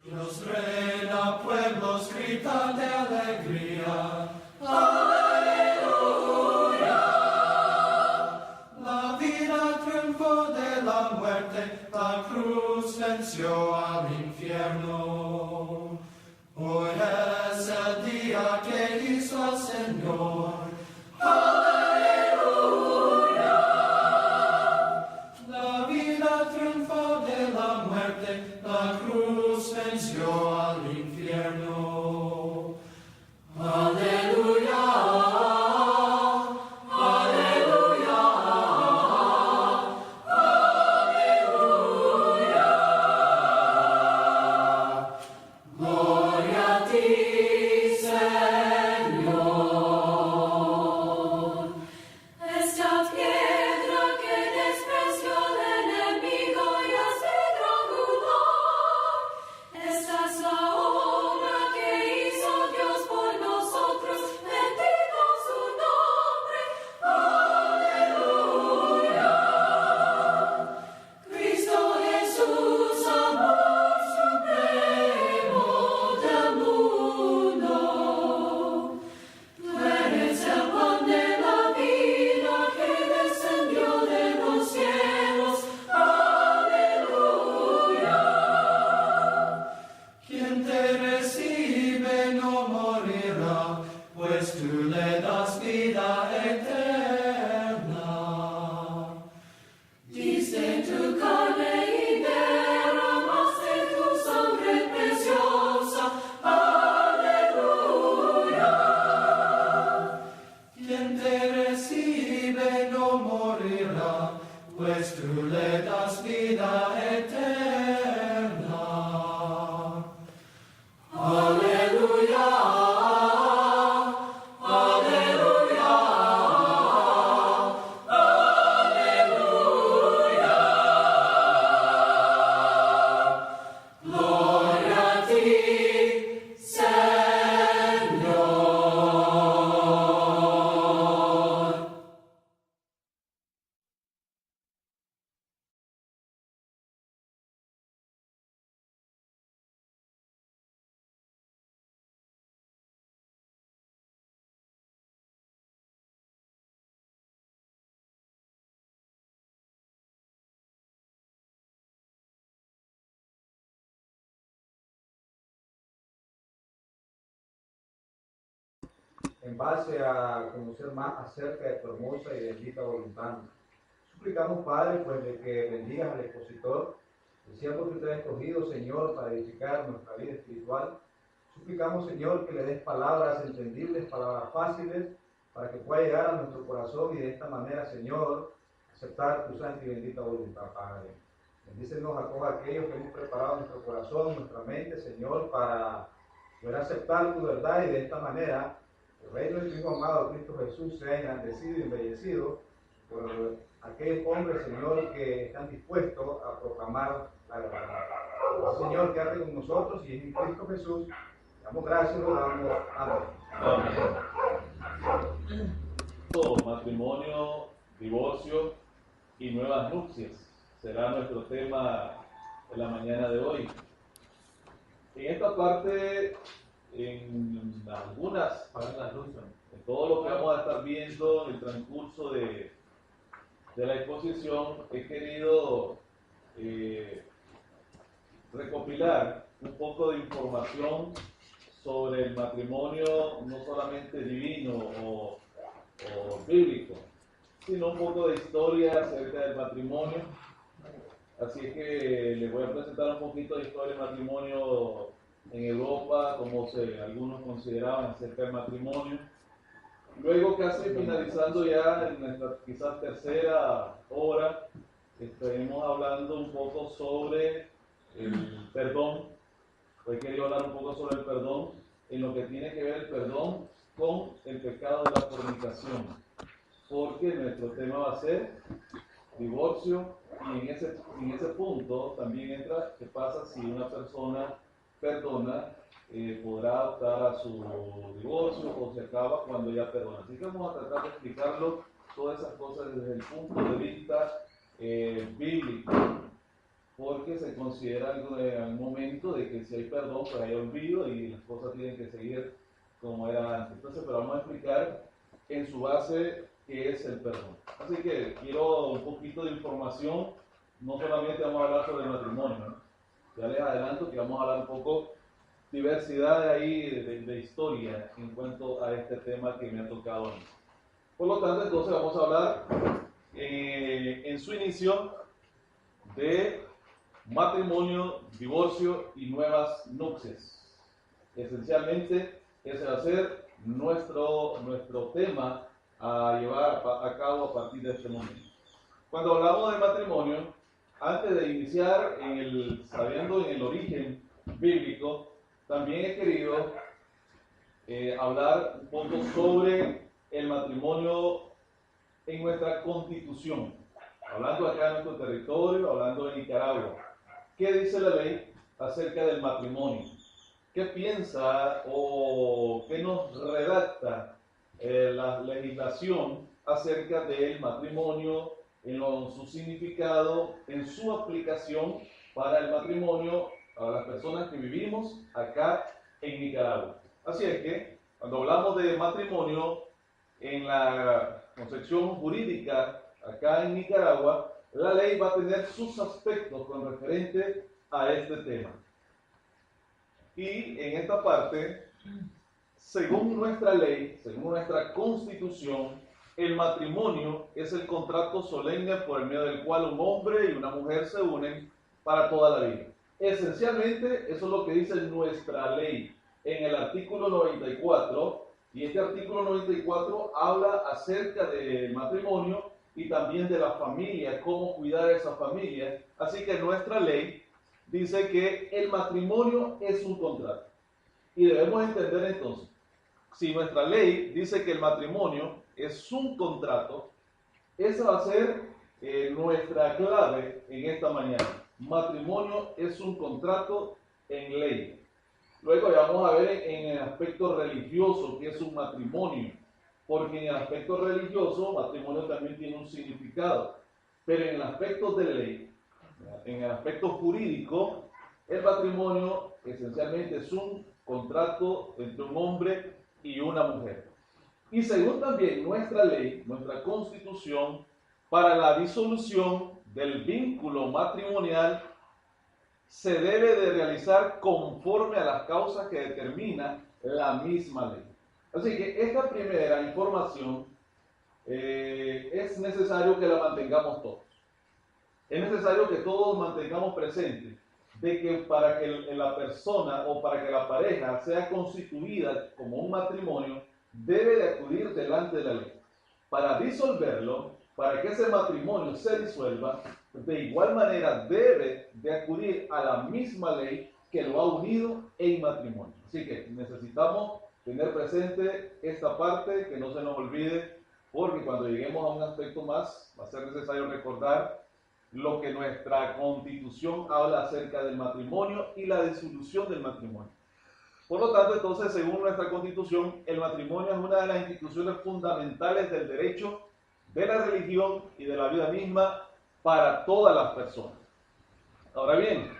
Dios reina, pueblos gritan de alegría. ¡Aleluya! La vida triunfó de la muerte, la cruz venció al infierno. Hoy es el día que hizo el Señor. ¡Aleluya! La vida triunfó de la muerte, la cruz venció al infierno. ¡Aleluya! ¡Aleluya! ¡Aleluya! Gloria a ti, Señor. Esta piedra que despreció el enemigo y hace triangular, esta es la obra que hizo Dios por nosotros, bendito su nombre. ¡Aleluya! Cristo Jesús, amor supremo del mundo. Tú eres el pan de la vida que descendió de los cielos. ¡Aleluya! Quien te recibe no morirá, pues tú le das vida eterna. Diste tu carne y derramaste tu sangre preciosa. ¡Aleluya! Quien te recibe no morirá, pues tú le das vida eterna. Aleluya, aleluya, aleluya. Gloria a ti, Señor. En base a conocer más acerca de tu hermosa y bendita voluntad, suplicamos, Padre, pues de que bendigas al expositor, el siervo que te ha escogido, Señor, para edificar nuestra vida espiritual. Suplicamos, Señor, que le des palabras entendibles, palabras fáciles, para que pueda llegar a nuestro corazón y de esta manera, Señor, aceptar tu santa y bendita voluntad, Padre. Bendícenos a todos aquellos que hemos preparado nuestro corazón, nuestra mente, Señor, para poder aceptar tu verdad y de esta manera el reino de tu Hijo amado, Cristo Jesús, sea engrandecido y embellecido por aquellos hombres, Señor, que están dispuestos a proclamar la verdad. Señor, quédate con nosotros y en Cristo Jesús, damos gracias, lo damos. Amén. Matrimonio, divorcio y nuevas nupcias será nuestro tema de la mañana de hoy. En esta parte, en algunas, en todo lo que vamos a estar viendo en el transcurso de la exposición, he querido recopilar un poco de información sobre el matrimonio, no solamente divino o bíblico, sino un poco de historia acerca del matrimonio. Así es que les voy a presentar un poquito de historia del matrimonio en Europa, como algunos consideraban acerca del matrimonio. Luego, casi finalizando ya en nuestra quizás tercera hora, estaremos hablando un poco sobre el perdón. Hoy quería hablar un poco sobre el perdón, en lo que tiene que ver el perdón con el pecado de la fornicación, porque nuestro tema va a ser divorcio, y en ese punto también entra qué pasa si una persona perdona, podrá optar a su divorcio o se acaba cuando ya perdona. Así que vamos a tratar de explicarlo todas esas cosas desde el punto de vista bíblico. porque se considera al momento de que si hay perdón, pues hay olvido y las cosas tienen que seguir como era antes. Entonces, pero vamos a explicar en su base qué es el perdón. Así que quiero un poquito de información, no solamente vamos a hablar sobre el matrimonio, ¿no? Ya les adelanto que vamos a hablar un poco diversidad de ahí de historia en cuanto a este tema que me ha tocado a mí. Por lo tanto, entonces vamos a hablar en su inicio de matrimonio, divorcio y nuevas nupcias. Esencialmente, ese va a ser nuestro tema a llevar a cabo a partir de este momento. Cuando hablamos de matrimonio, antes de iniciar sabiendo en el origen bíblico, también he querido hablar un poco sobre el matrimonio en nuestra constitución. Hablando acá en nuestro territorio, hablando de Nicaragua. ¿Qué dice la ley acerca del matrimonio? ¿Qué piensa o qué nos redacta la legislación acerca del matrimonio, su significado, en su aplicación para el matrimonio a las personas que vivimos acá en Nicaragua? Así es que, cuando hablamos de matrimonio en la concepción jurídica acá en Nicaragua, la ley va a tener sus aspectos con referente a este tema. Y en esta parte, según nuestra ley, según nuestra constitución, el matrimonio es el contrato solemne por el medio del cual un hombre y una mujer se unen para toda la vida. Esencialmente, eso es lo que dice nuestra ley en el artículo 94, y este artículo 94 habla acerca del matrimonio y también de la familia, cómo cuidar a esa familia. Así que nuestra ley dice que el matrimonio es un contrato. Y debemos entender entonces, si nuestra ley dice que el matrimonio es un contrato, esa va a ser nuestra clave en esta mañana. Matrimonio es un contrato en ley. Luego vamos a ver en el aspecto religioso qué es un matrimonio, porque en el aspecto religioso matrimonio también tiene un significado, pero en el aspecto de ley, en el aspecto jurídico, el matrimonio esencialmente es un contrato entre un hombre y una mujer. Y según también nuestra ley, nuestra constitución, para la disolución del vínculo matrimonial se debe de realizar conforme a las causas que determina la misma ley. Así que esta primera información es necesario que la mantengamos todos. Es necesario que todos mantengamos presente de que para que la persona o para que la pareja sea constituida como un matrimonio, debe de acudir delante de la ley. Para disolverlo, para que ese matrimonio se disuelva, de igual manera debe de acudir a la misma ley que lo ha unido en matrimonio. Así que necesitamos tener presente esta parte, que no se nos olvide, porque cuando lleguemos a un aspecto más, va a ser necesario recordar lo que nuestra constitución habla acerca del matrimonio y la disolución del matrimonio. Por lo tanto, entonces, según nuestra constitución, el matrimonio es una de las instituciones fundamentales del derecho, de la religión y de la vida misma para todas las personas. Ahora bien,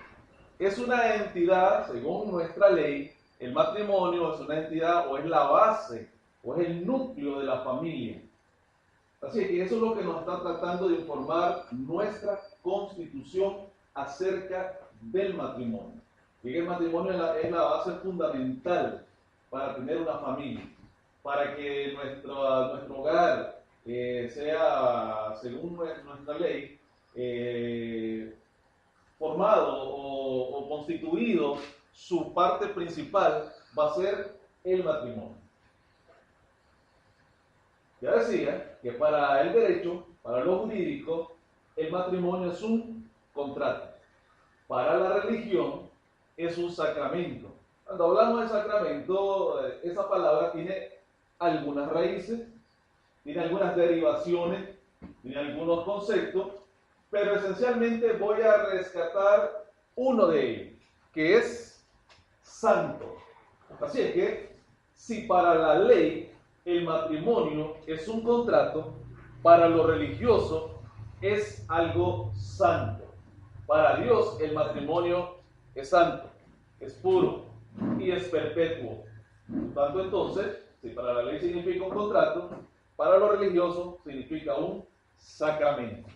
es una entidad, según nuestra ley, el matrimonio es una entidad o es la base o es el núcleo de la familia. Así que eso es lo que nos está tratando de informar nuestra constitución acerca del matrimonio. Y el matrimonio es la base fundamental para tener una familia, para que nuestro hogar sea, según nuestra ley, formado o constituido, su parte principal va a ser el matrimonio. Ya decía que para el derecho, para lo jurídico, el matrimonio es un contrato. Para la religión es un sacramento. Cuando hablamos de sacramento, esa palabra tiene algunas raíces, tiene algunas derivaciones, tiene algunos conceptos, pero esencialmente voy a rescatar uno de ellos, que es santo. Así es que, si para la ley el matrimonio es un contrato, para lo religioso es algo santo. Para Dios el matrimonio es santo, es puro y es perpetuo. Por tanto, entonces, si para la ley significa un contrato, para lo religioso significa un sacramento.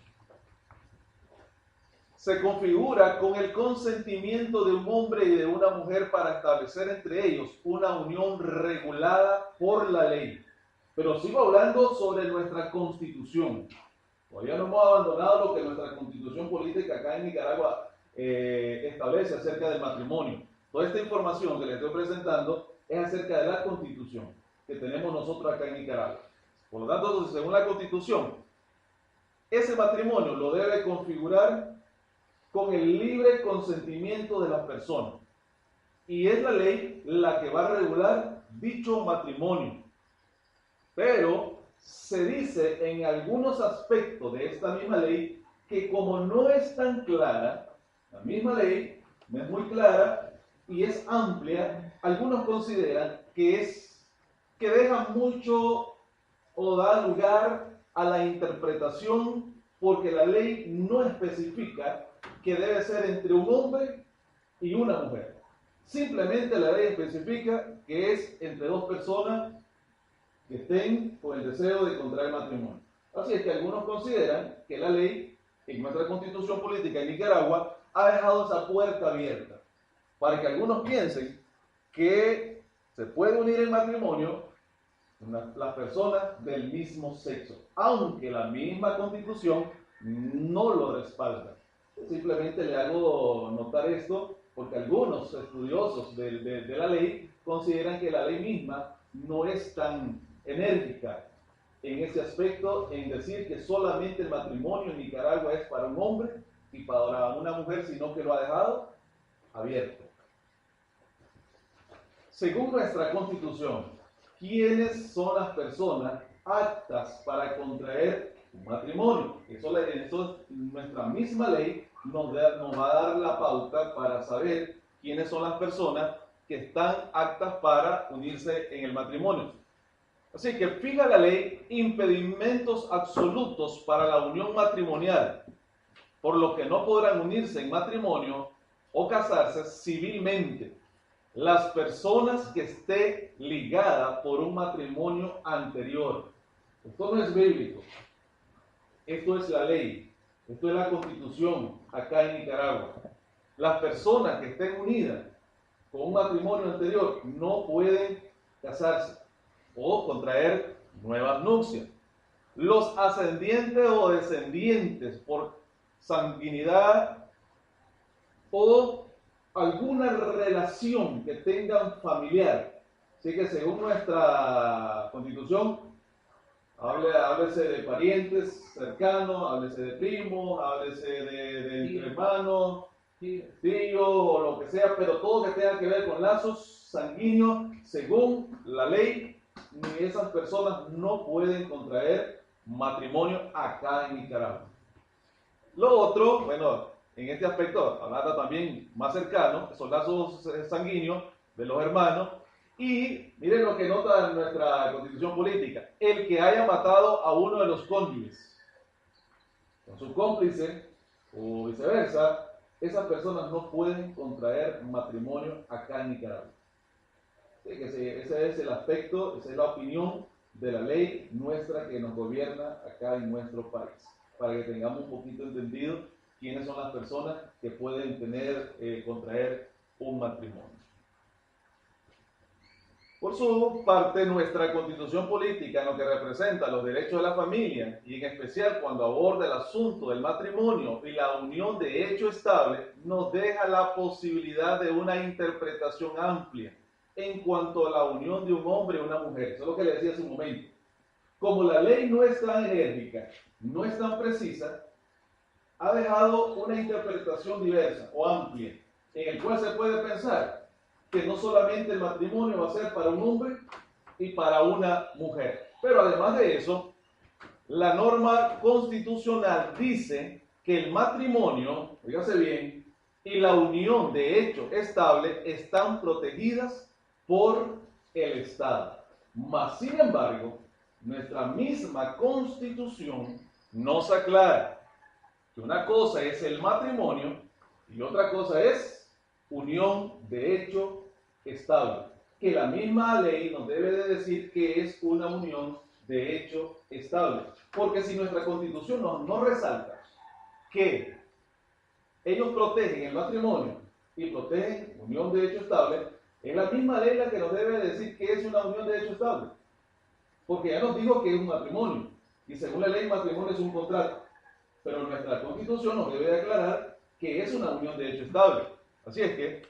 Se configura con el consentimiento de un hombre y de una mujer para establecer entre ellos una unión regulada por la ley. Pero sigo hablando sobre nuestra Constitución. Todavía no hemos abandonado lo que nuestra Constitución política acá en Nicaragua establece acerca del matrimonio. Toda esta información que les estoy presentando es acerca de la Constitución que tenemos nosotros acá en Nicaragua. Por lo tanto, según la Constitución, ese matrimonio lo debe configurar con el libre consentimiento de las personas. Y es la ley la que va a regular dicho matrimonio. Pero se dice en algunos aspectos de esta misma ley que como no es tan clara, la misma ley no es muy clara y es amplia, algunos consideran que deja mucho o da lugar a la interpretación porque la ley no especifica que debe ser entre un hombre y una mujer. Simplemente la ley especifica que es entre dos personas que estén con el deseo de contraer matrimonio. Así es que algunos consideran que la ley en nuestra Constitución política en Nicaragua ha dejado esa puerta abierta para que algunos piensen que se puede unir en matrimonio las personas del mismo sexo, aunque la misma Constitución no lo respalda. Simplemente le hago notar esto porque algunos estudiosos de la ley consideran que la ley misma no es tan enérgica en ese aspecto, en decir que solamente el matrimonio en Nicaragua es para un hombre y para una mujer, sino que lo ha dejado abierto. Según nuestra Constitución, ¿quiénes son las personas aptas para contraer un matrimonio? Eso nuestra misma ley nos va a dar la pauta para saber quiénes son las personas que están aptas para unirse en el matrimonio. Así que fija la ley impedimentos absolutos para la unión matrimonial, por lo que no podrán unirse en matrimonio o casarse civilmente las personas que estén ligadas por un matrimonio anterior. Esto no es bíblico, esto es la ley, esto es la Constitución acá en Nicaragua. Las personas que estén unidas con un matrimonio anterior no pueden casarse o contraer nuevas nupcias. Los ascendientes o descendientes por sanguinidad o alguna relación que tengan familiar. Así que según nuestra Constitución, háblese de parientes cercanos, háblese de primos, háblese de hermanos, tíos o lo que sea, pero todo que tenga que ver con lazos sanguíneos, según la ley, ni esas personas no pueden contraer matrimonio acá en Nicaragua. Lo otro, bueno, en este aspecto, hablando también más cercano, son lazos sanguíneos de los hermanos. Y miren lo que nota nuestra Constitución política: el que haya matado a uno de los cónyuges con su cómplice o viceversa, esas personas no pueden contraer matrimonio acá en Nicaragua. Sí, ese es el aspecto, esa es la opinión de la ley nuestra que nos gobierna acá en nuestro país, para que tengamos un poquito entendido quiénes son las personas que pueden contraer un matrimonio. Por su parte, nuestra Constitución política, en lo que representa los derechos de la familia, y en especial cuando aborda el asunto del matrimonio y la unión de hecho estable, nos deja la posibilidad de una interpretación amplia en cuanto a la unión de un hombre y una mujer. Eso es lo que le decía hace un momento. Como la ley no es tan enérgica, no es tan precisa, ha dejado una interpretación diversa o amplia, en el cual se puede pensar que no solamente el matrimonio va a ser para un hombre y para una mujer, pero además de eso, la norma constitucional dice que el matrimonio, fíjate bien, y la unión de hecho estable están protegidas por el Estado. Mas, sin embargo, nuestra misma Constitución nos aclara que una cosa es el matrimonio y otra cosa es unión de hecho estable. Que la misma ley nos debe de decir que es una unión de hecho estable. Porque si nuestra Constitución no resalta que ellos protegen el matrimonio y protegen unión de hecho estable, es la misma ley la que nos debe decir que es una unión de hecho estable. Porque ya nos dijo que es un matrimonio. Y según la ley, matrimonio es un contrato. Pero nuestra Constitución nos debe de aclarar que es una unión de hecho estable. Así es que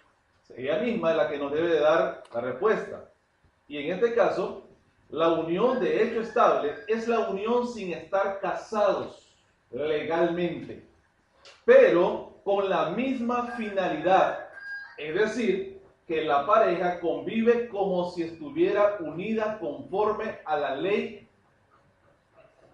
ella misma es la que nos debe de dar la respuesta. Y en este caso, la unión de hecho estable es la unión sin estar casados legalmente, pero con la misma finalidad. Es decir, que la pareja convive como si estuviera unida conforme a la ley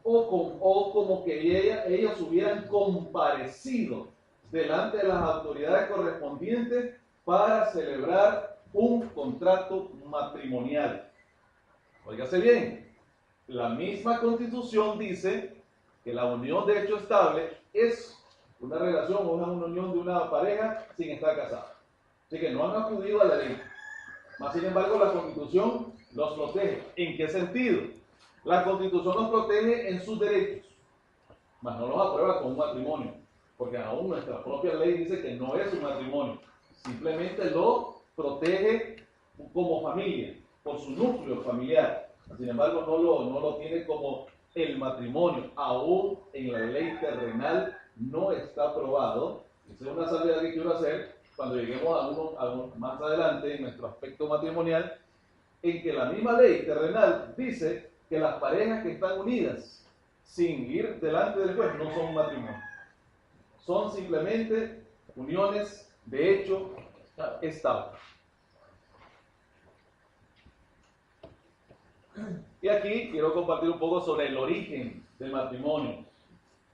o como que ellos hubieran comparecido delante de las autoridades correspondientes para celebrar un contrato matrimonial. Óigase bien, la misma Constitución dice que la unión de hecho estable es una relación o una unión de una pareja sin estar casada. Así que no han acudido a la ley. Mas, sin embargo, la Constitución los protege. ¿En qué sentido? La Constitución los protege en sus derechos, mas no los aprueba con un matrimonio, porque aún nuestra propia ley dice que no es un matrimonio. Simplemente lo protege como familia, por su núcleo familiar. Sin embargo, no lo tiene como el matrimonio. Aún en la ley terrenal no está aprobado. Esa es una salvedad que quiero hacer cuando lleguemos a más adelante en nuestro aspecto matrimonial, en que la misma ley terrenal dice que las parejas que están unidas sin ir delante del juez no son un matrimonio. Son simplemente uniones de hecho estable. Y aquí quiero compartir un poco sobre el origen del matrimonio.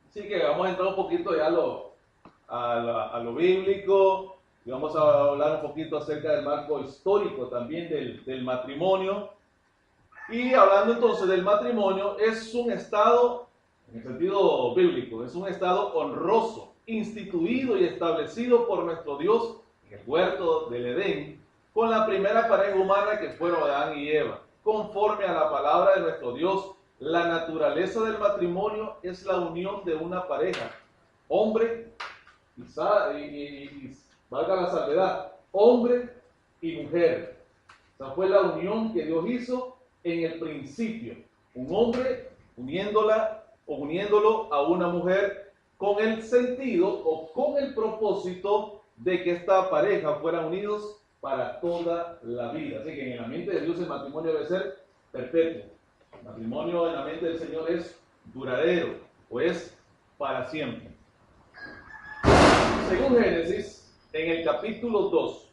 Así que vamos a entrar un poquito ya a lo bíblico y vamos a hablar un poquito acerca del marco histórico también del matrimonio. Y hablando entonces del matrimonio, es un estado, en el sentido bíblico, es un estado honroso, instituido y establecido por nuestro Dios en el huerto del Edén, con la primera pareja humana que fueron Adán y Eva. Conforme a la palabra de nuestro Dios, la naturaleza del matrimonio es la unión de una pareja, hombre y valga la salvedad, hombre y mujer. Esa fue la unión que Dios hizo en el principio, un hombre uniéndolo a una mujer con el sentido o con el propósito de que esta pareja fueran unidos para toda la vida. Así que en la mente de Dios el matrimonio debe ser perpetuo. El matrimonio en la mente del Señor es duradero o es para siempre. Según Génesis, en el capítulo 2,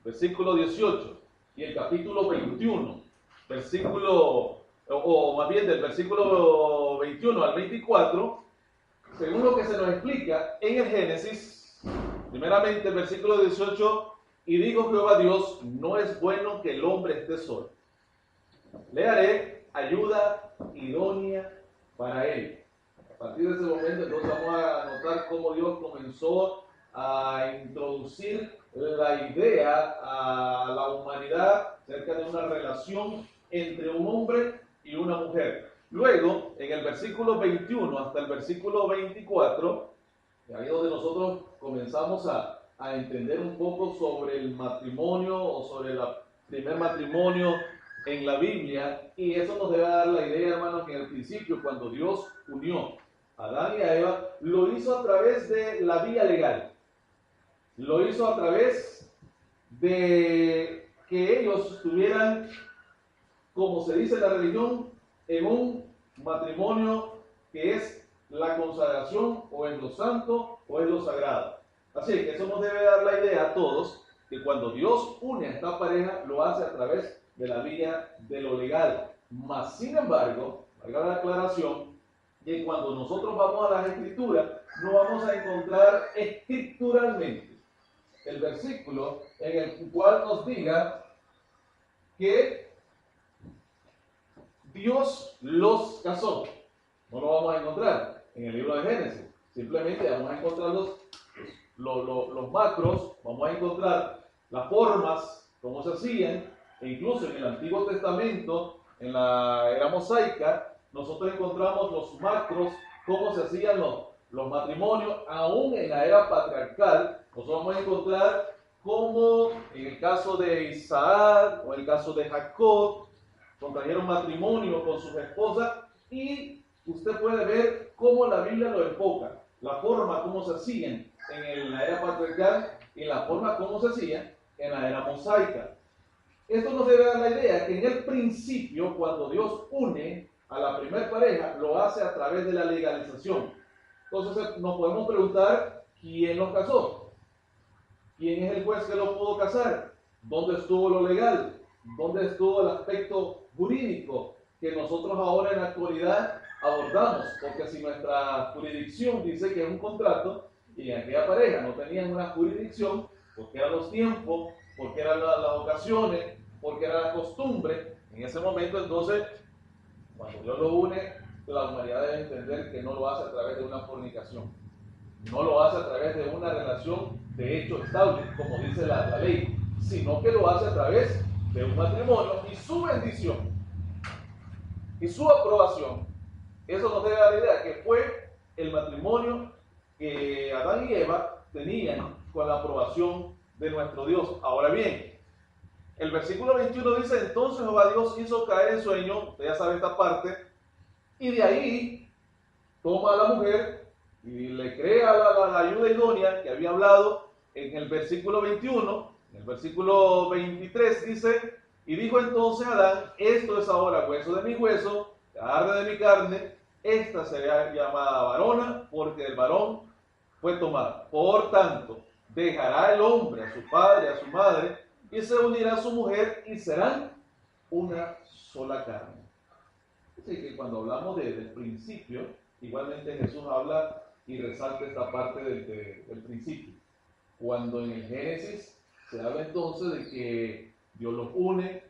versículo 18 y el capítulo 21, más bien del versículo 21 al 24, según lo que se nos explica en el Génesis, primeramente el versículo 18, y dijo Jehová Dios, no es bueno que el hombre esté solo. Le haré ayuda idónea para él. A partir de ese momento entonces vamos a notar cómo Dios comenzó a introducir la idea a la humanidad acerca de una relación entre un hombre y una mujer. Luego, en el versículo 21 hasta el versículo 24, ahí es donde nosotros comenzamos a entender un poco sobre el matrimonio o sobre el primer matrimonio en la Biblia, y eso nos debe dar la idea, hermanos, que en el principio, cuando Dios unió a Adán y a Eva, lo hizo a través de la vía legal. Lo hizo a través de que ellos estuvieran, como se dice en la religión, en un matrimonio que es la consagración, o es lo santo o es lo sagrado. Así que eso nos debe dar la idea a todos que cuando Dios une a esta pareja, lo hace a través de la vía de lo legal. Mas, sin embargo, valga la aclaración, que cuando nosotros vamos a las Escrituras, no vamos a encontrar escrituralmente el versículo en el cual nos diga que Dios los casó. No lo vamos a encontrar en el libro de Génesis. Simplemente vamos a encontrar los macros, vamos a encontrar las formas, cómo se hacían, e incluso en el Antiguo Testamento, en la era mosaica, nosotros encontramos los macros, cómo se hacían los matrimonios, aún en la era patriarcal. Nosotros vamos a encontrar cómo en el caso de Isaac o en el caso de Jacob, contrajeron matrimonio con sus esposas, y usted puede ver cómo la Biblia lo enfoca, la forma como se hacían en la era patriarcal y la forma como se hacían en la era mosaica. Esto nos debe dar la idea que en el principio, cuando Dios une a la primer pareja, lo hace a través de la legalización. Entonces nos podemos preguntar, ¿quién los casó? ¿Quién es el juez que los pudo casar? ¿Dónde estuvo lo legal? ¿Dónde estuvo el aspecto jurídico que nosotros ahora en la actualidad abordamos? Porque si nuestra jurisdicción dice que es un contrato y en aquella pareja no tenían una jurisdicción, porque eran los tiempos, porque eran las ocasiones, porque era la costumbre, en ese momento entonces, cuando Dios lo une, la humanidad debe entender que no lo hace a través de una fornicación, no lo hace a través de una relación de hecho estable, como dice la ley, sino que lo hace a través de un matrimonio y su bendición y su aprobación. Eso nos debe dar la idea que fue el matrimonio que Adán y Eva tenían con la aprobación de nuestro Dios. Ahora bien, el versículo 21 dice: entonces Jehová Dios hizo caer en sueño, usted ya sabe esta parte, y de ahí toma a la mujer y le crea la ayuda idónea que había hablado en el versículo 21. En el versículo 23 dice: y dijo entonces Adán, esto es ahora hueso de mi hueso, carne de mi carne, esta será llamada varona, porque el varón fue tomada. Por tanto, dejará el hombre a su padre, a su madre, y se unirá a su mujer, y serán una sola carne. Así que cuando hablamos del principio, igualmente Jesús habla y resalta esta parte del principio. Cuando en el Génesis se habla entonces de que Dios los une,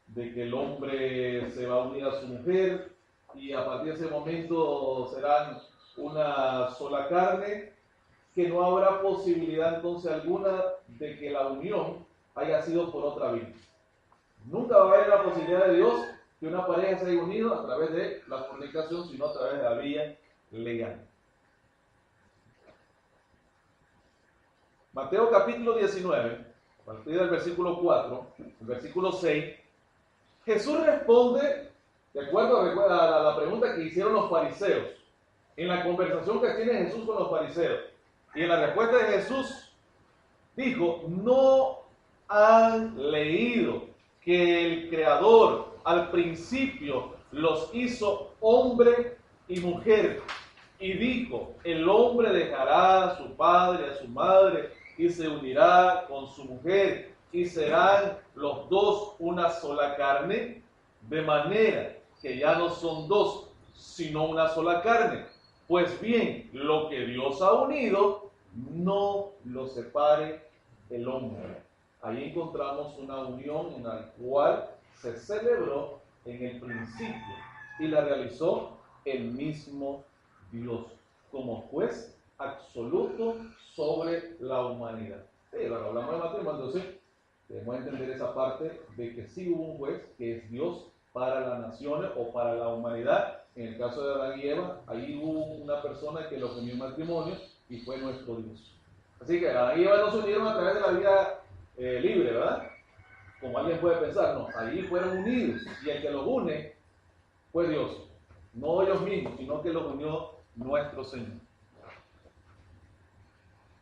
de que el hombre se va a unir a su mujer, y a partir de ese momento serán una sola carne, que no habrá posibilidad entonces alguna de que la unión haya sido por otra vía. Nunca va a haber la posibilidad de Dios que una pareja se haya unido a través de la fornicación, sino a través de la vía legal. Mateo capítulo 19, a partir del versículo 4, el versículo 6, Jesús responde de acuerdo a la pregunta que hicieron los fariseos, en la conversación que tiene Jesús con los fariseos. Y en la respuesta de Jesús dijo: ¿no han leído que el Creador al principio los hizo hombre y mujer? Y dijo: el hombre dejará a su padre, a su madre, y se unirá con su mujer, y serán los dos una sola carne, de manera que ya no son dos, sino una sola carne. Pues bien, lo que Dios ha unido, no lo separe el hombre. Ahí encontramos una unión en la cual se celebró en el principio y la realizó el mismo Dios como juez absoluto sobre la humanidad. Sí, cuando hablamos de matrimonio, entonces debemos entender esa parte de que sí hubo un juez que es Dios para las naciones o para la humanidad. En el caso de Adán y Eva, ahí hubo una persona que los unió en matrimonio y fue nuestro Dios. Así que Adán y Eva no se unieron a través de la vida libre, ¿verdad? Como alguien puede pensar, no, ahí fueron unidos y el que los une fue Dios, no ellos mismos, sino que los unió nuestro Señor.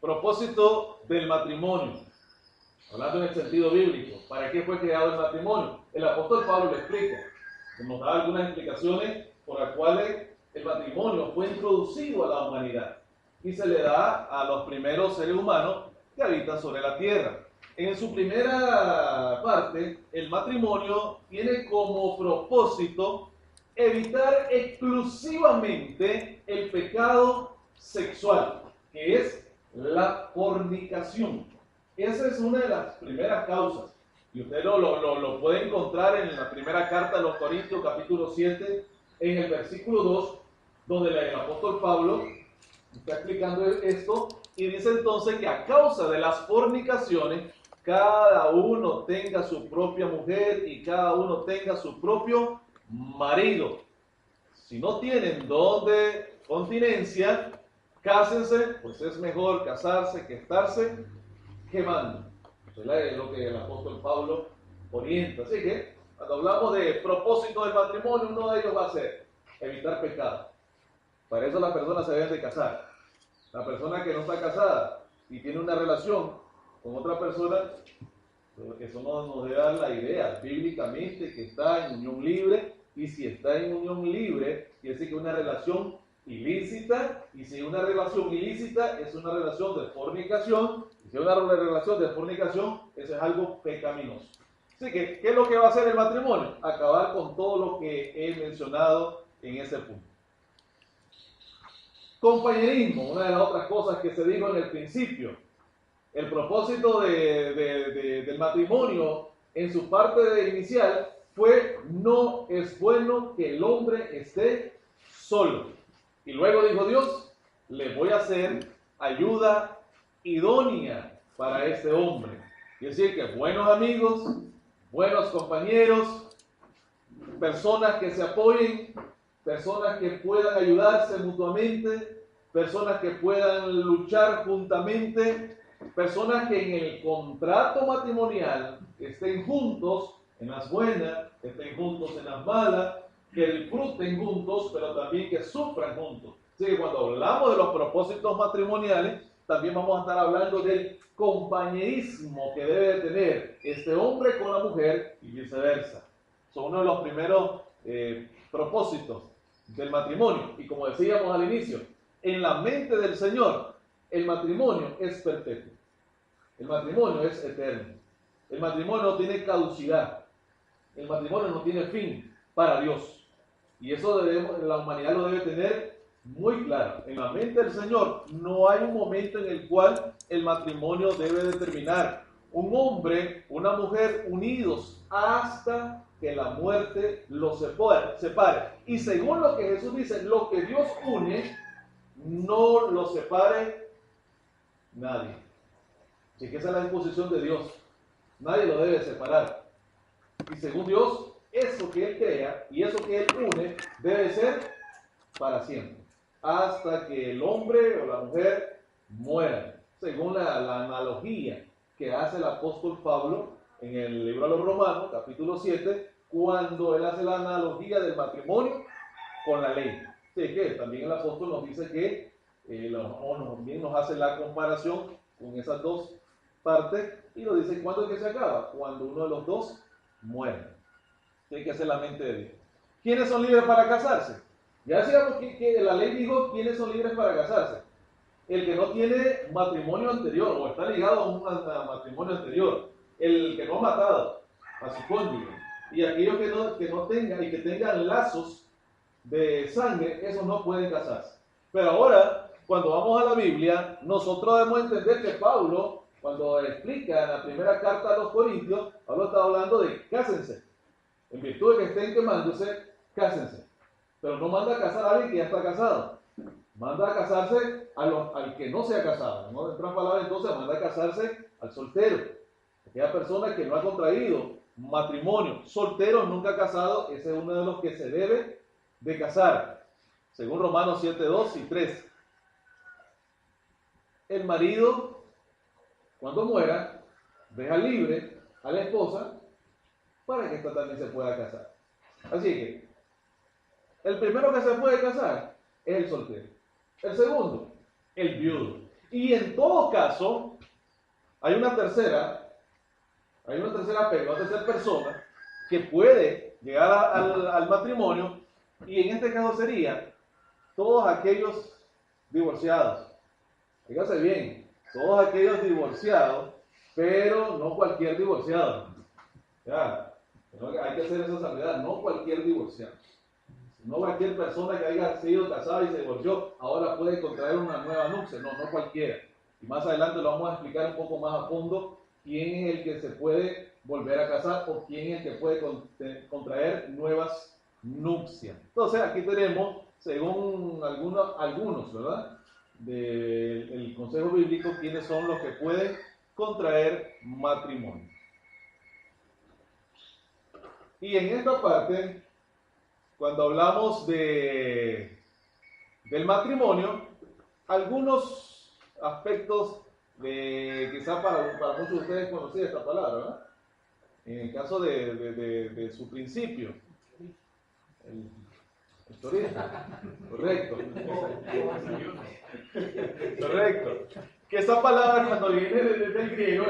Propósito del matrimonio, hablando en el sentido bíblico, ¿para qué fue creado el matrimonio? El apóstol Pablo lo explica, nos da algunas explicaciones por las cuales el matrimonio fue introducido a la humanidad y se le da a los primeros seres humanos que habitan sobre la tierra. En su primera parte, el matrimonio tiene como propósito evitar exclusivamente el pecado sexual, que es la fornicación. Esa es una de las primeras causas. Y usted lo puede encontrar en la primera carta a los Corintios, capítulo 7, en el versículo 2, donde el apóstol Pablo Está explicando esto y dice entonces que a causa de las fornicaciones, cada uno tenga su propia mujer y cada uno tenga su propio marido. Si no tienen don de continencia, cásense, pues es mejor casarse que estarse quemando. Eso es lo que el apóstol Pablo orienta. Así que, cuando hablamos de propósito del matrimonio, uno de ellos va a ser evitar pecado. Para eso las personas se deben de casar. La persona que no está casada y tiene una relación con otra persona, eso no nos debe dar la idea bíblicamente que está en unión libre, y si está en unión libre, quiere decir que es una relación ilícita, y si una relación ilícita es una relación de fornicación, y si es una relación de fornicación, eso es algo pecaminoso. Así que, ¿qué es lo que va a hacer el matrimonio? Acabar con todo lo que he mencionado en ese punto. Compañerismo, una de las otras cosas que se dijo en el principio. El propósito del matrimonio en su parte inicial fue: no es bueno que el hombre esté solo. Y luego dijo Dios: le voy a hacer ayuda idónea para este hombre. Es decir, que buenos amigos, buenos compañeros, personas que se apoyen, personas que puedan ayudarse mutuamente, personas que puedan luchar juntamente, personas que en el contrato matrimonial estén juntos en las buenas, estén juntos en las malas, que disfruten juntos, pero también que sufran juntos. Así que cuando hablamos de los propósitos matrimoniales, también vamos a estar hablando del compañerismo que debe tener este hombre con la mujer y viceversa. Son uno de los primeros propósitos del matrimonio. Y como decíamos al inicio, en la mente del Señor, el matrimonio es perpetuo. El matrimonio es eterno. El matrimonio no tiene caducidad. El matrimonio no tiene fin para Dios. Y eso la humanidad lo debe tener muy claro. En la mente del Señor no hay un momento en el cual el matrimonio debe de terminar. Un hombre, una mujer unidos hasta que la muerte los separe. Y según lo que Jesús dice, lo que Dios une, no lo separe nadie. Así que esa es la disposición de Dios. Nadie lo debe separar. Y según Dios, eso que Él crea y eso que Él une debe ser para siempre. Hasta que el hombre o la mujer mueran. Según la analogía que hace el apóstol Pablo en el libro a los Romanos, capítulo 7, cuando él hace la analogía del matrimonio con la ley. Así que también el apóstol nos dice que, también nos hace la comparación con esas dos partes y nos dice cuándo es que se acaba, cuando uno de los dos muere. Tiene que hacer la mente de Dios. ¿Quiénes son libres para casarse? Ya decíamos que la ley dijo quiénes son libres para casarse. El que no tiene matrimonio anterior o está ligado a un matrimonio anterior, el que no ha matado a su cónyuge, y aquellos que no tengan y que tengan lazos de sangre, esos no pueden casarse. Pero ahora, cuando vamos a la Biblia, nosotros debemos entender que Pablo, cuando explica en la primera carta a los Corintios, Pablo está hablando de cásense. En virtud de que estén quemándose, cásense. Pero no manda a casar a alguien que ya está casado. Manda a casarse al que no se ha casado. ¿No? En otras palabras, entonces, manda a casarse al soltero. Aquella persona que no ha contraído matrimonio. Soltero, nunca casado, ese es uno de los que se debe de casar. Según Romanos 7, 2 y 3. El marido, cuando muera, deja libre a la esposa para que ésta también se pueda casar. Así que, el primero que se puede casar es el soltero. El segundo, el viudo. Y en todo caso, hay una tercera persona que puede llegar al matrimonio, y en este caso sería todos aquellos divorciados. Fíjate bien, todos aquellos divorciados, pero no cualquier divorciado. Ya, hay que hacer esa salvedad, no cualquier divorciado. No cualquier persona que haya sido casada y se divorció, ahora puede contraer una nueva nupcia. No cualquiera. Y más adelante lo vamos a explicar un poco más a fondo quién es el que se puede volver a casar o quién es el que puede contraer nuevas nupcias. Entonces aquí tenemos, según algunos, ¿verdad? del consejo bíblico quiénes son los que pueden contraer matrimonio. Y en esta parte, cuando hablamos del matrimonio, algunos aspectos quizá para muchos de ustedes conocían esta palabra, ¿verdad? En el caso de su principio, el chorizo, correcto. Correcto. Que esa palabra cuando viene del griego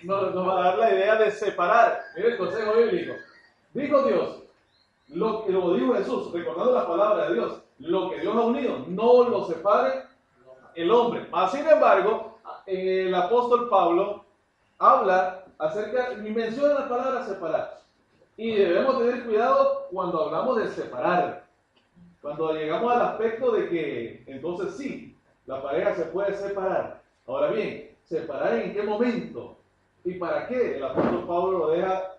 nos va a dar la idea de separar. Mira el consejo bíblico. Dijo Dios, lo dijo Jesús, recordando la palabra de Dios, lo que Dios ha unido, no lo separe el hombre. Mas sin embargo, el apóstol Pablo habla acerca, y menciona la palabra separar. Y debemos tener cuidado cuando hablamos de separar. Cuando llegamos al aspecto de que, entonces sí, la pareja se puede separar. Ahora bien, ¿separar en qué momento? ¿Y para qué? El apóstol Pablo lo deja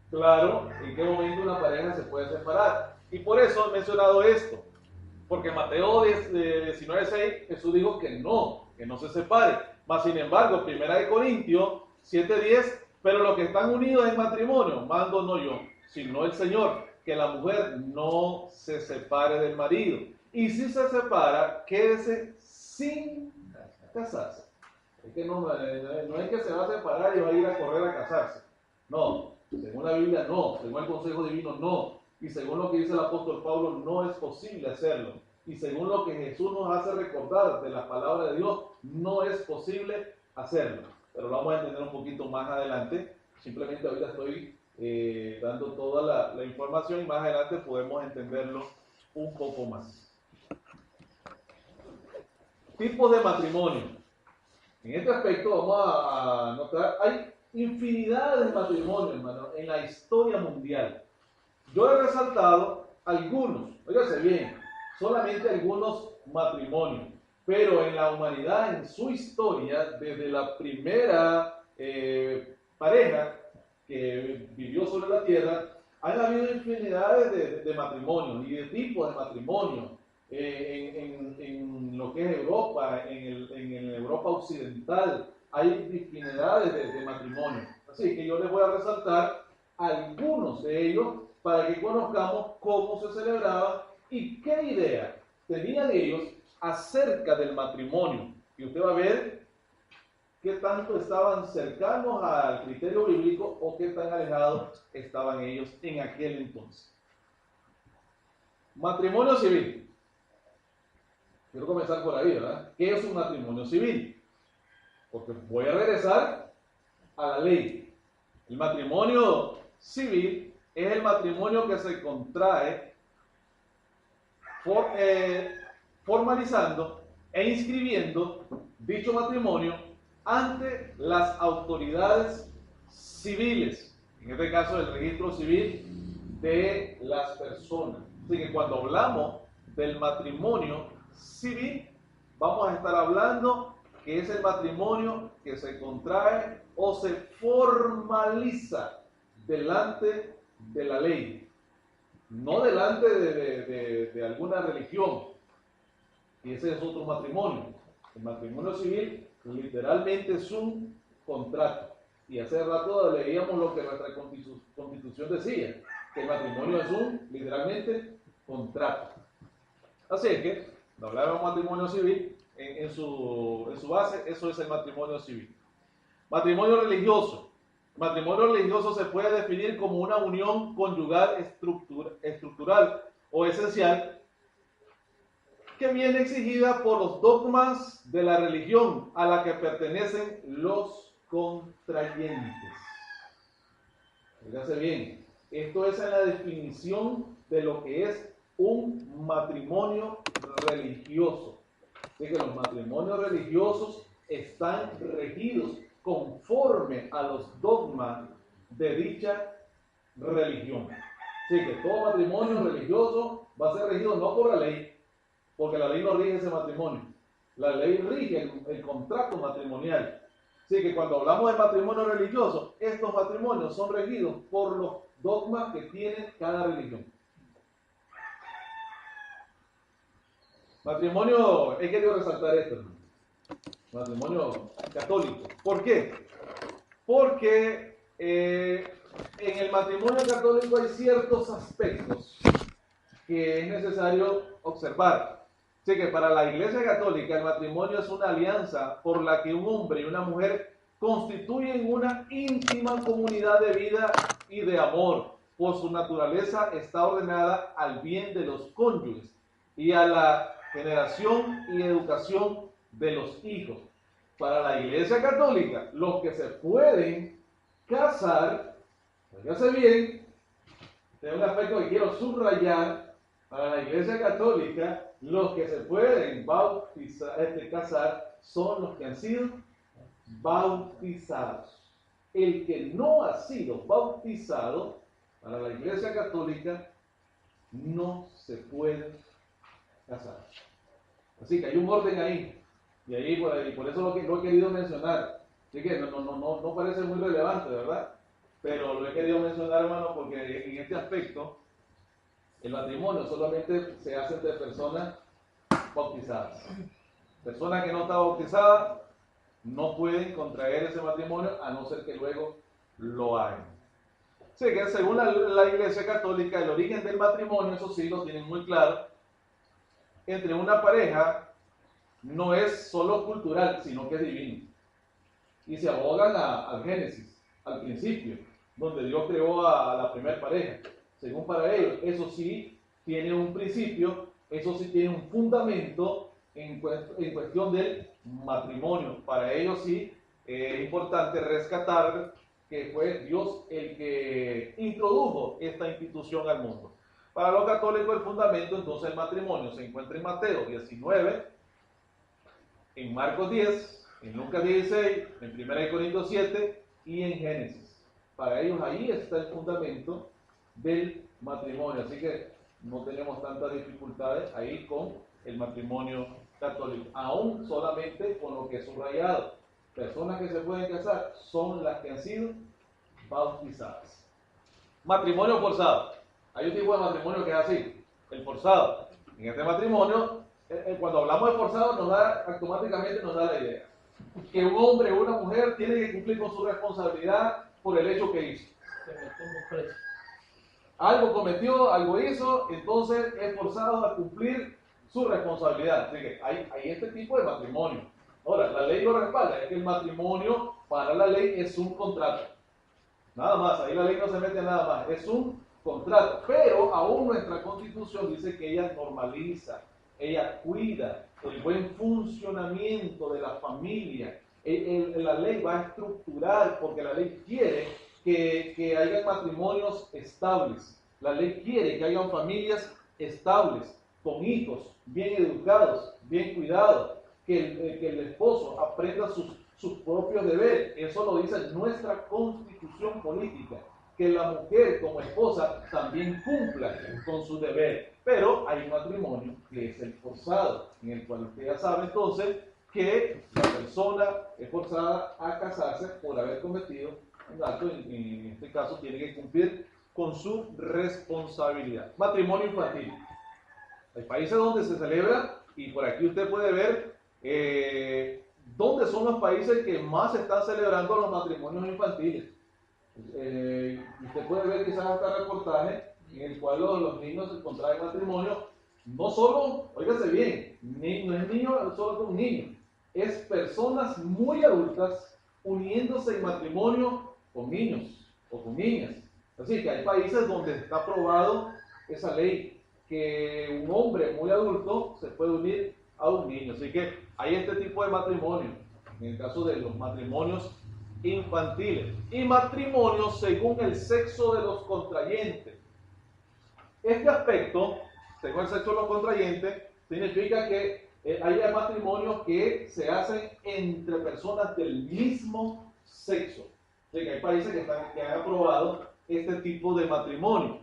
claro en qué momento una pareja se puede separar. Y por eso he mencionado esto. Porque en Mateo 19:6 Jesús dijo que no se separe. Mas sin embargo, 1 Corintios 7:10, pero los que están unidos en matrimonio, mando no yo, sino el Señor, que la mujer no se separe del marido. Y si se separa, quédese sin casarse. Es que no es que se va a separar y va a ir a correr a casarse. No, según la Biblia no, según el consejo divino no. Y según lo que dice el apóstol Pablo, no es posible hacerlo. Y según lo que Jesús nos hace recordar de la palabra de Dios, no es posible hacerlo. Pero lo vamos a entender un poquito más adelante. Simplemente ahorita estoy dando toda la información y más adelante podemos entenderlo un poco más. Tipos de matrimonio. En este aspecto vamos a notar, hay infinidad de matrimonios, hermano, en la historia mundial. Yo he resaltado algunos, óigase bien, solamente algunos matrimonios, pero en la humanidad, en su historia, desde la primera pareja que vivió sobre la tierra, han habido infinidades de matrimonios y de tipos de matrimonios en lo que es Europa, en Europa occidental, hay infinidades de matrimonios. Así que yo les voy a resaltar algunos de ellos para que conozcamos cómo se celebraba y qué idea tenían ellos acerca del matrimonio. Y usted va a ver qué tanto estaban cercanos al criterio bíblico o qué tan alejados estaban ellos en aquel entonces. Matrimonio civil. Quiero comenzar por ahí, ¿verdad? ¿Qué es un matrimonio civil? Porque voy a regresar a la ley. El matrimonio civil es el matrimonio que se contrae formalizando e inscribiendo dicho matrimonio ante las autoridades civiles, en este caso el registro civil de las personas. Así que cuando hablamos del matrimonio civil, vamos a estar hablando que es el matrimonio que se contrae o se formaliza delante de la ley, no delante de alguna religión. Y ese es otro matrimonio. El matrimonio civil literalmente es un contrato. Y hace rato leíamos lo que nuestra constitución decía, que el matrimonio es literalmente contrato. Así es que, cuando hablamos de matrimonio civil, en su base, eso es el matrimonio civil. Matrimonio religioso. Matrimonio religioso se puede definir como una unión conyugal estructural o esencial que viene exigida por los dogmas de la religión a la que pertenecen los contrayentes. Fíjense bien, esto es en la definición de lo que es un matrimonio religioso. Así que los matrimonios religiosos están regidos conforme a los dogmas de dicha religión. Así que todo matrimonio religioso va a ser regido no por la ley, porque la ley no rige ese matrimonio. La ley rige el contrato matrimonial. Así que cuando hablamos de matrimonio religioso, estos matrimonios son regidos por los dogmas que tiene cada religión. Matrimonio, he querido resaltar esto, matrimonio católico. ¿Por qué? Porque en el matrimonio católico hay ciertos aspectos que es necesario observar. Así que para la Iglesia Católica el matrimonio es una alianza por la que un hombre y una mujer constituyen una íntima comunidad de vida y de amor. Por su naturaleza está ordenada al bien de los cónyuges y a la generación y educación de los hijos. Para la Iglesia Católica, los que se pueden casar, fíjate bien, este es un aspecto que quiero subrayar. Para la Iglesia Católica, los que se pueden casar son los que han sido bautizados. El que no ha sido bautizado, para la Iglesia Católica, no se puede casar. Así que hay un orden ahí. Y ahí por eso lo he querido mencionar. Así que no parece muy relevante, ¿verdad? Pero lo he querido mencionar, hermano, porque en este aspecto, el matrimonio solamente se hace entre personas bautizadas. Personas que no están bautizadas no pueden contraer ese matrimonio a no ser que luego lo hagan. Así que según la Iglesia Católica, el origen del matrimonio, eso sí lo tienen muy claro, entre una pareja no es solo cultural, sino que es divino. Y se abogan al Génesis, al principio, donde Dios creó a la primera pareja. Según para ellos, eso sí tiene un principio, eso sí tiene un fundamento en cuestión del matrimonio. Para ellos sí es importante rescatar que fue Dios el que introdujo esta institución al mundo. Para los católicos el fundamento entonces del matrimonio se encuentra en Mateo 19, en Marcos 10, en Lucas 16, en 1 Corintios 7 y en Génesis. Para ellos ahí está el fundamento del matrimonio, así que no tenemos tantas dificultades ahí con el matrimonio católico, aún solamente con lo que he subrayado. Personas que se pueden casar son las que han sido bautizadas. Matrimonio forzado. Hay un tipo de matrimonio que es así, el forzado. En este matrimonio, cuando hablamos de forzado, automáticamente nos da la idea que un hombre o una mujer tiene que cumplir con su responsabilidad por el hecho que hizo. Algo cometió, algo hizo, entonces es forzado a cumplir su responsabilidad. Así que hay este tipo de matrimonio. Ahora, la ley lo respalda, es que el matrimonio para la ley es un contrato. Nada más, ahí la ley no se mete nada más, es un contrato. Pero aún nuestra Constitución dice que ella normaliza, ella cuida el buen funcionamiento de la familia. La ley va a estructurar, porque la ley quiere que haya matrimonios estables. La ley quiere que hayan familias estables, con hijos bien educados, bien cuidados, que el esposo aprenda sus propios deberes. Eso lo dice nuestra Constitución política, que la mujer como esposa también cumpla con sus deberes. Pero hay un matrimonio que es el forzado, en el cual usted ya sabe entonces que la persona es forzada a casarse por haber cometido un acto, en este caso tiene que cumplir con su responsabilidad. Matrimonio infantil. Hay países donde se celebra, y por aquí usted puede ver dónde son los países que más están celebrando los matrimonios infantiles. Usted puede ver quizás este reportaje en el cual los niños se contraen matrimonio, no solo, óigase bien, no es niño solo con niños, es personas muy adultas uniéndose en matrimonio con niños o con niñas. Así que hay países donde está aprobado esa ley, que un hombre muy adulto se puede unir a un niño. Así que hay este tipo de matrimonio, en el caso de los matrimonios infantiles. Y matrimonios según el sexo de los contrayentes. Este aspecto, según el sexo de los contrayentes, significa que hay matrimonios que se hacen entre personas del mismo sexo. Así que hay países que han aprobado este tipo de matrimonio.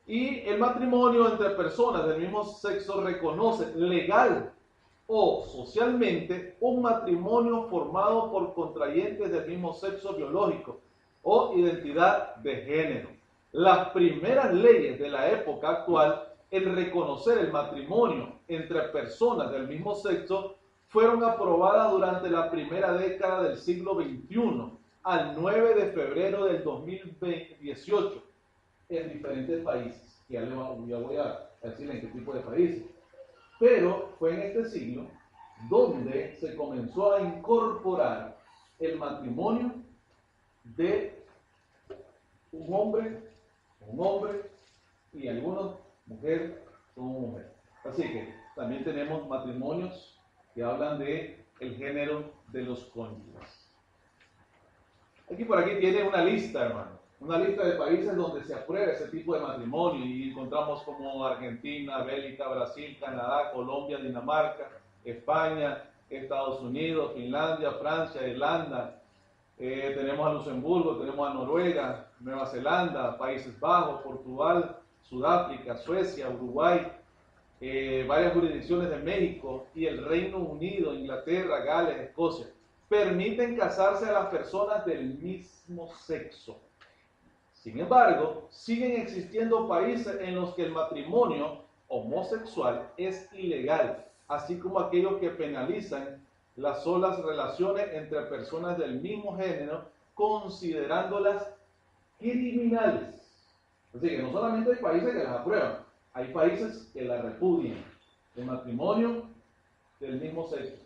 Y el matrimonio entre personas del mismo sexo reconoce legal o socialmente un matrimonio formado por contrayentes del mismo sexo biológico o identidad de género. Las primeras leyes de la época actual en reconocer el matrimonio entre personas del mismo sexo fueron aprobadas durante la primera década del siglo XXI, al 9 de febrero del 2018, en diferentes países. Ya voy a decirle en qué tipo de países. Pero fue en este siglo donde se comenzó a incorporar el matrimonio de un hombre y algunos mujer con mujer. Así que también tenemos matrimonios que hablan de el género de los cónyuges. Aquí por aquí tiene una lista, hermano, una lista de países donde se aprueba ese tipo de matrimonio y encontramos como Argentina, Bélgica, Brasil, Canadá, Colombia, Dinamarca, España, Estados Unidos, Finlandia, Francia, Irlanda, tenemos a Luxemburgo, tenemos a Noruega, Nueva Zelanda, Países Bajos, Portugal, Sudáfrica, Suecia, Uruguay, varias jurisdicciones de México y el Reino Unido, Inglaterra, Gales, Escocia. Permiten casarse a las personas del mismo sexo. Sin embargo, siguen existiendo países en los que el matrimonio homosexual es ilegal, así como aquellos que penalizan las solas relaciones entre personas del mismo género, considerándolas criminales. Así que no solamente hay países que las aprueban, hay países que las repudian, el matrimonio del mismo sexo.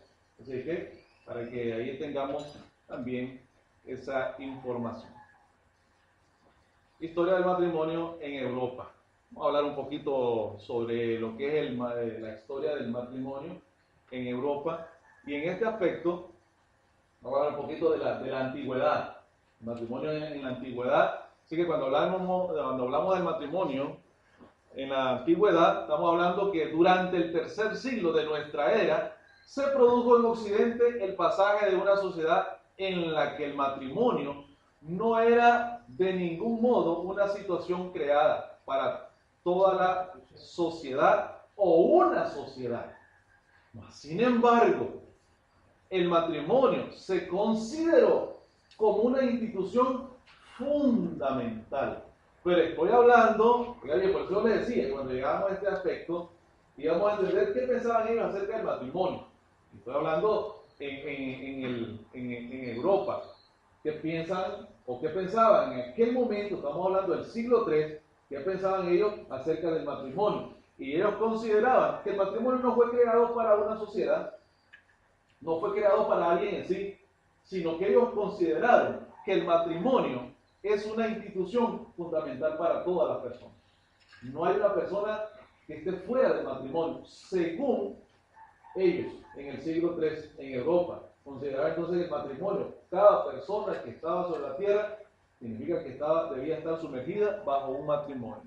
Así que, para que ahí tengamos también esa información. Historia del matrimonio en Europa. Vamos a hablar un poquito sobre lo que es la historia del matrimonio en Europa. Y en este aspecto, vamos a hablar un poquito de la antigüedad. El matrimonio en la antigüedad. Así que cuando hablamos del matrimonio en la antigüedad, estamos hablando que durante el tercer siglo de nuestra era, se produjo en Occidente el pasaje de una sociedad en la que el matrimonio no era de ningún modo una situación creada para toda la sociedad o una sociedad. Sin embargo, el matrimonio se consideró como una institución fundamental. Pero estoy hablando, por eso yo les decía, cuando llegamos a este aspecto, íbamos a entender qué pensaban ellos acerca del matrimonio. Estoy hablando en Europa. ¿Qué piensan o qué pensaban en aquel momento? Estamos hablando del siglo III. ¿Qué pensaban ellos acerca del matrimonio? Y ellos consideraban que el matrimonio no fue creado para una sociedad, no fue creado para alguien en sí, sino que ellos consideraron que el matrimonio es una institución fundamental para todas las personas. No hay una persona que esté fuera del matrimonio, según ellos en el siglo III en Europa. Consideraban entonces el matrimonio, cada persona que estaba sobre la tierra, significa que debía estar sumergida bajo un matrimonio.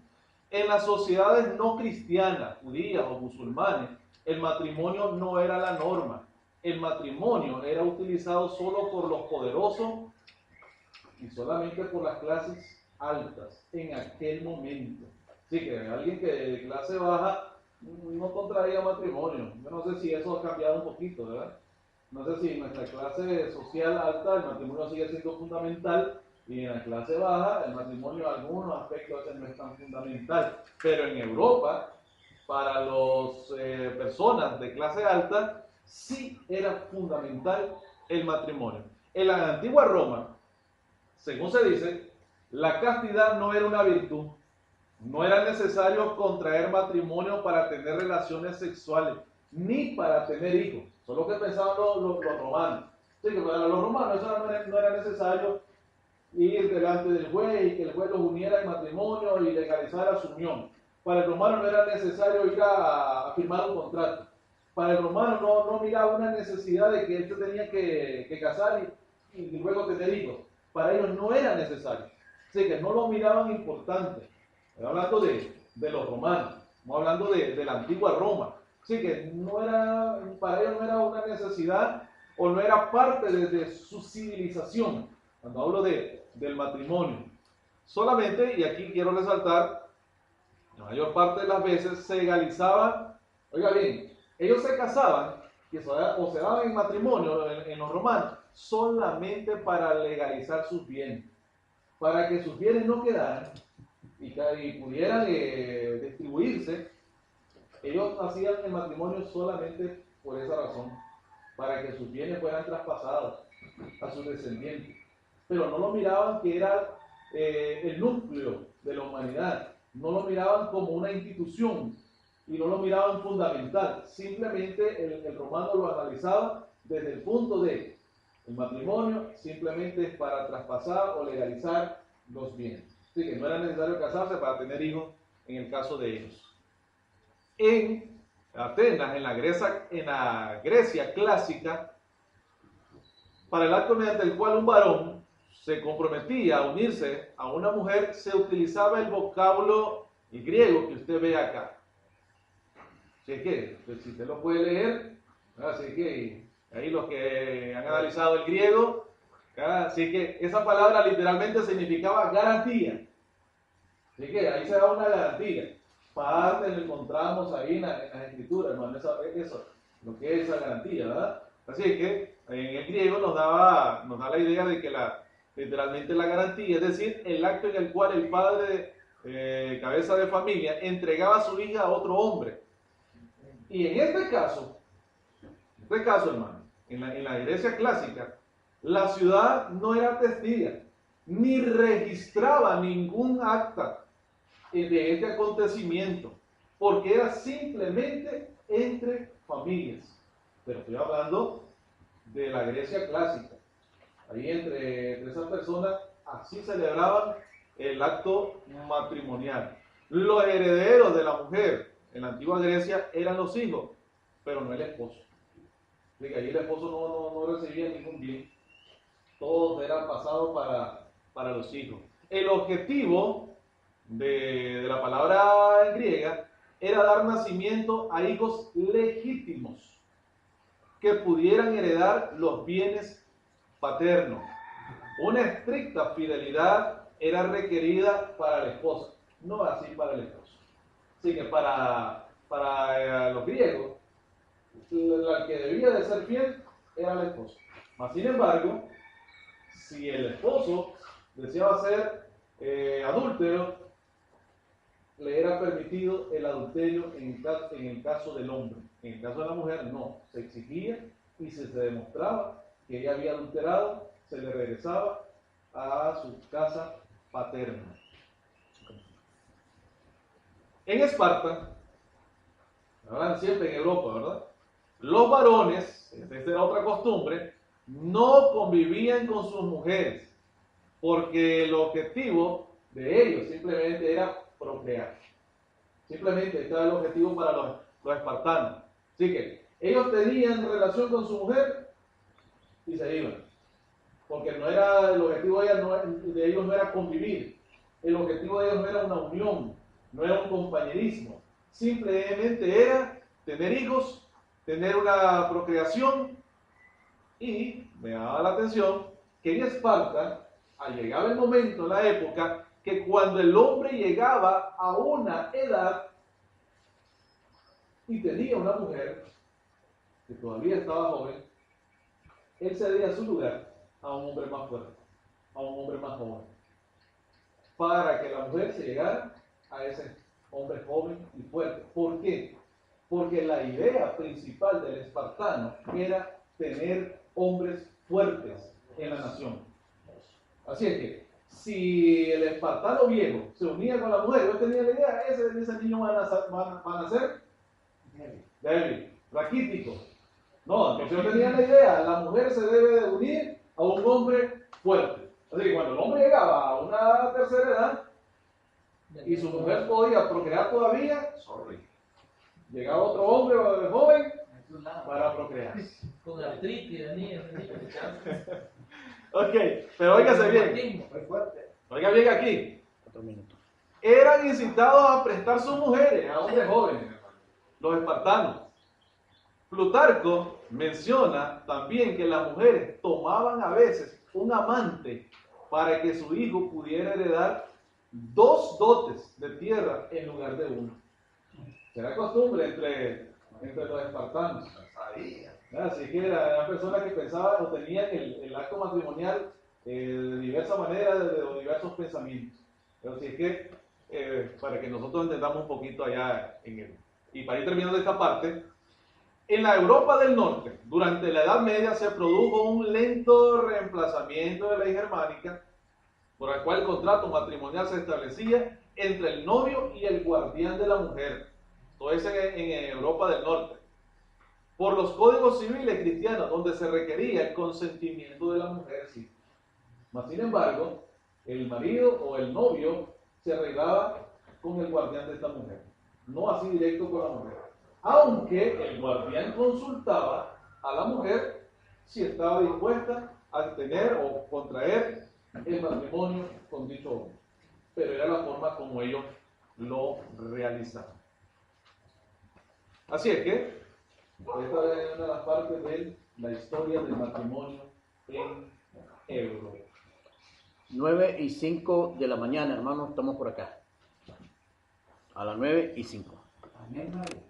En las sociedades no cristianas, judías o musulmanes, el matrimonio no era la norma. El matrimonio era utilizado solo por los poderosos y solamente por las clases altas en aquel momento. Así que alguien que de clase baja no contraía matrimonio. Yo no sé si eso ha cambiado un poquito, ¿verdad? No sé si en nuestra clase social alta el matrimonio sigue siendo fundamental y en la clase baja el matrimonio en algunos aspectos no es tan fundamental. Pero en Europa, para las personas de clase alta, sí era fundamental el matrimonio. En la antigua Roma, según se dice, la castidad no era una virtud. No era necesario contraer matrimonio para tener relaciones sexuales, ni para tener hijos. Eso es lo que pensaban los romanos. Sí, que para los romanos eso no era necesario ir delante del juez y que el juez los uniera en matrimonio y legalizara su unión. Para el romano no era necesario ir a firmar un contrato. Para el romano no miraba una necesidad de que él se tenía que casar y luego tener hijos. Para ellos no era necesario. Así que no lo miraban importante. Estoy hablando de los romanos. Estamos hablando de la antigua Roma. Así que para ellos no era una necesidad o no era parte de su civilización. Cuando hablo del matrimonio. Solamente, y aquí quiero resaltar, la mayor parte de las veces se legalizaba, oiga bien, ellos se casaban o se daban en matrimonio en los romanos solamente para legalizar sus bienes, para que sus bienes no quedaran y pudieran distribuirse. Ellos hacían el matrimonio solamente por esa razón, para que sus bienes fueran traspasados a sus descendientes. Pero no lo miraban que era el núcleo de la humanidad, no lo miraban como una institución y no lo miraban fundamental. Simplemente el romano lo analizaba desde el punto de el matrimonio simplemente es para traspasar o legalizar los bienes. Así que no era necesario casarse para tener hijos en el caso de ellos. En Atenas, en la Grecia clásica, para el acto mediante el cual un varón se comprometía a unirse a una mujer, se utilizaba el vocablo griego que usted ve acá. Así que, pues, si usted lo puede leer, así que ahí los que han analizado el griego, así que esa palabra literalmente significaba garantía. Así que ahí se da una garantía. Parte lo encontramos ahí en las escrituras, hermano, eso, lo que es esa garantía, ¿verdad? Así que en el griego nos da la idea de que literalmente la garantía, es decir, el acto en el cual el padre, cabeza de familia, entregaba a su hija a otro hombre. Y en este caso, hermano, en la iglesia clásica, la ciudad no era testiga, ni registraba ningún acta de este acontecimiento, porque era simplemente entre familias. Pero estoy hablando de la Grecia clásica. Ahí entre esas personas así celebraban el acto matrimonial. Los herederos de la mujer en la antigua Grecia eran los hijos, pero no el esposo. Así que ahí el esposo no recibía ningún bien. Todo era pasado para los hijos. El objetivo de la palabra griega era dar nacimiento a hijos legítimos que pudieran heredar los bienes paternos. Una estricta fidelidad era requerida para la esposa, no así para el esposo. Así que para los griegos, la que debía de ser fiel era la esposa. Mas, sin embargo, si el esposo deseaba ser adúltero, le era permitido el adulterio en el caso del hombre. En el caso de la mujer, no. Se exigía y si se demostraba que ella había adulterado, se le regresaba a su casa paterna. En Esparta, hablan siempre en Europa, ¿verdad? Los varones, esta era otra costumbre, no convivían con sus mujeres, porque el objetivo de ellos simplemente era procrear. Simplemente este era el objetivo para los espartanos. Así que ellos tenían relación con su mujer y se iban. Porque el objetivo de ellos no era convivir. El objetivo de ellos no era una unión, no era un compañerismo. Simplemente era tener hijos, tener una procreación. Y me daba la atención que en Esparta, llegaba el momento, la época, que cuando el hombre llegaba a una edad y tenía una mujer que todavía estaba joven, él cedía su lugar a un hombre más fuerte, a un hombre más joven, para que la mujer se llegara a ese hombre joven y fuerte. ¿Por qué? Porque la idea principal del espartano era tener hombres fuertes en la nación. Así es que, si el espartano viejo se unía con la mujer, yo tenía la idea, ese niño va a nacer débil, raquítico. No, entonces yo tenía la idea, la mujer se debe de unir a un hombre fuerte. Así que cuando el hombre llegaba a una tercera edad y su mujer podía procrear todavía, llegaba otro hombre joven para procrear. Con artritis, venía. Ok, pero óigase bien. Oiga bien aquí. Eran incitados a prestar sus mujeres a hombres jóvenes, los espartanos. Plutarco menciona también que las mujeres tomaban a veces un amante para que su hijo pudiera heredar 2 dotes de tierra en lugar de uno. Era costumbre entre los espartanos. Así que eran personas que pensaban o tenían el acto matrimonial de diversas maneras, de diversos pensamientos. Pero si es que, para que nosotros entendamos un poquito allá y para ir terminando esta parte, En la Europa del Norte, durante la Edad Media, se produjo un lento reemplazamiento de la ley germánica, por el cual el contrato matrimonial se establecía entre el novio y el guardián de la mujer. Todo eso en Europa del Norte. Por los códigos civiles cristianos, donde se requería el consentimiento de la mujer, sí. Mas, sin embargo, el marido o el novio se arreglaba con el guardián de esta mujer, no así directo con la mujer. Aunque el guardián consultaba a la mujer si estaba dispuesta a tener o contraer el matrimonio con dicho hombre. Pero era la forma como ellos lo realizaban. Así es que esta es una de las partes de la historia del matrimonio en Europa. 9:05 de la mañana, hermanos, estamos por acá. A las 9:05. Amén, María.